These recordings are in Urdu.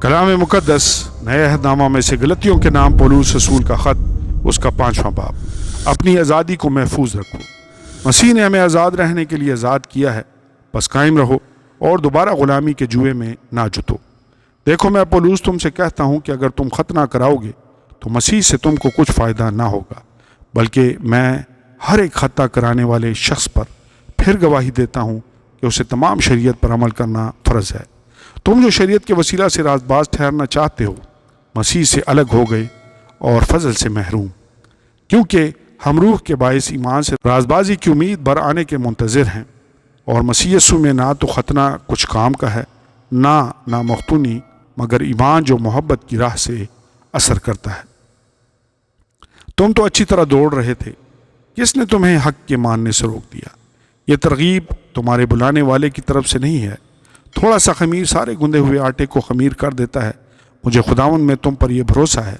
کلام مقدس نئے عہد نامہ میں سے غلطیوں کے نام پولس رسول کا خط، اس کا 5واں باب۔ اپنی آزادی کو محفوظ رکھو۔ مسیح نے ہمیں آزاد رہنے کے لیے آزاد کیا ہے، بس قائم رہو اور دوبارہ غلامی کے جوئے میں نہ جتو۔ دیکھو، میں پولس تم سے کہتا ہوں کہ اگر تم ختنہ کراؤ گے تو مسیح سے تم کو کچھ فائدہ نہ ہوگا، بلکہ میں ہر ایک خطا کرانے والے شخص پر پھر گواہی دیتا ہوں کہ اسے تمام شریعت پر عمل کرنا فرض ہے۔ تم جو شریعت کے وسیلہ سے راز باز ٹھہرنا چاہتے ہو، مسیح سے الگ ہو گئے اور فضل سے محروم، کیونکہ ہم روح کے باعث ایمان سے راز بازی کی امید بر آنے کے منتظر ہیں، اور مسیح یسوع میں نہ تو ختنہ کچھ کام کا ہے، نہ مختونی، مگر ایمان جو محبت کی راہ سے اثر کرتا ہے۔ تم تو اچھی طرح دوڑ رہے تھے، کس نے تمہیں حق کے ماننے سے روک دیا؟ یہ ترغیب تمہارے بلانے والے کی طرف سے نہیں ہے۔ تھوڑا سا خمیر سارے گندے ہوئے آٹے کو خمیر کر دیتا ہے۔ مجھے خداوند میں تم پر یہ بھروسہ ہے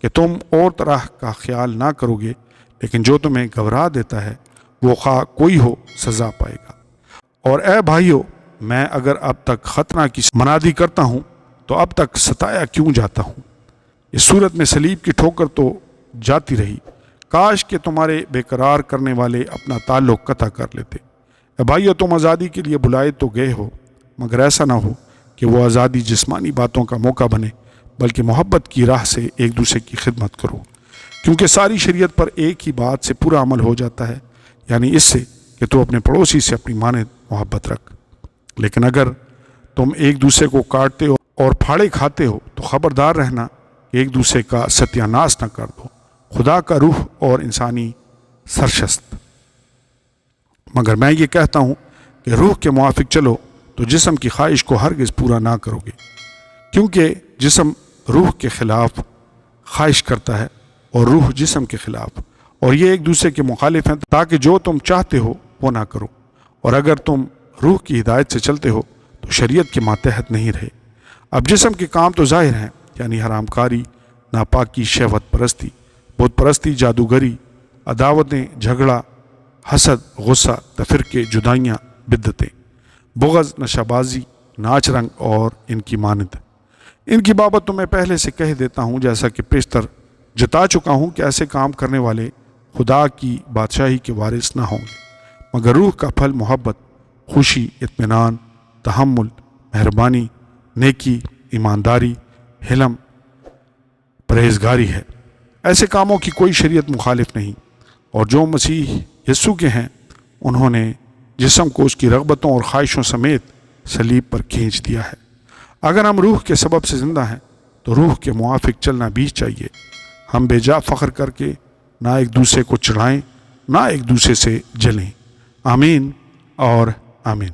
کہ تم اور طرح کا خیال نہ کرو گے، لیکن جو تمہیں گھبرا دیتا ہے وہ خواہ کوئی ہو سزا پائے گا۔ اور اے بھائیو، میں اگر اب تک ختنہ کی منادی کرتا ہوں تو اب تک ستایا کیوں جاتا ہوں؟ اس صورت میں صلیب کی ٹھوکر تو جاتی رہی۔ کاش کہ تمہارے بے قرار کرنے والے اپنا تعلق قطع کر لیتے۔ اے بھائیو، تم آزادی کے لیے بلائے تو گئے ہو، مگر ایسا نہ ہو کہ وہ آزادی جسمانی باتوں کا موقع بنے، بلکہ محبت کی راہ سے ایک دوسرے کی خدمت کرو، کیونکہ ساری شریعت پر ایک ہی بات سے پورا عمل ہو جاتا ہے، یعنی اس سے کہ تو اپنے پڑوسی سے اپنی مانند محبت رکھ۔ لیکن اگر تم ایک دوسرے کو کاٹتے ہو اور پھاڑے کھاتے ہو تو خبردار رہنا کہ ایک دوسرے کا ستیہ ناش نہ کر دو۔ خدا کا روح اور انسانی سرشست۔ مگر میں یہ کہتا ہوں کہ روح کے موافق چلو تو جسم کی خواہش کو ہرگز پورا نہ کرو گے، کیونکہ جسم روح کے خلاف خواہش کرتا ہے اور روح جسم کے خلاف، اور یہ ایک دوسرے کے مخالف ہیں، تاکہ جو تم چاہتے ہو وہ نہ کرو۔ اور اگر تم روح کی ہدایت سے چلتے ہو تو شریعت کے ماتحت نہیں رہے۔ اب جسم کے کام تو ظاہر ہیں، یعنی حرام کاری، ناپاکی، شہوت پرستی، بت پرستی، جادوگری، عداوتیں، جھگڑا، حسد، غصہ، تفرقے، جدائیاں، بدعتیں، بغض، نشہ بازی، ناچ رنگ اور ان کی مانند۔ ان کی بابت تو میں پہلے سے کہہ دیتا ہوں، جیسا کہ پیشتر جتا چکا ہوں کہ ایسے کام کرنے والے خدا کی بادشاہی کے وارث نہ ہوں گے۔ مگر روح کا پھل محبت، خوشی، اطمینان، تحمل، مہربانی، نیکی، ایمانداری، حلم، پرہیزگاری ہے۔ ایسے کاموں کی کوئی شریعت مخالف نہیں، اور جو مسیح یسوع کے ہیں انہوں نے جسم کو اس کی رغبتوں اور خواہشوں سمیت صلیب پر کھینچ دیا ہے۔ اگر ہم روح کے سبب سے زندہ ہیں تو روح کے موافق چلنا بھی چاہیے۔ ہم بے جا فخر کر کے نہ ایک دوسرے کو چڑھائیں، نہ ایک دوسرے سے جلیں۔ آمین اور آمین۔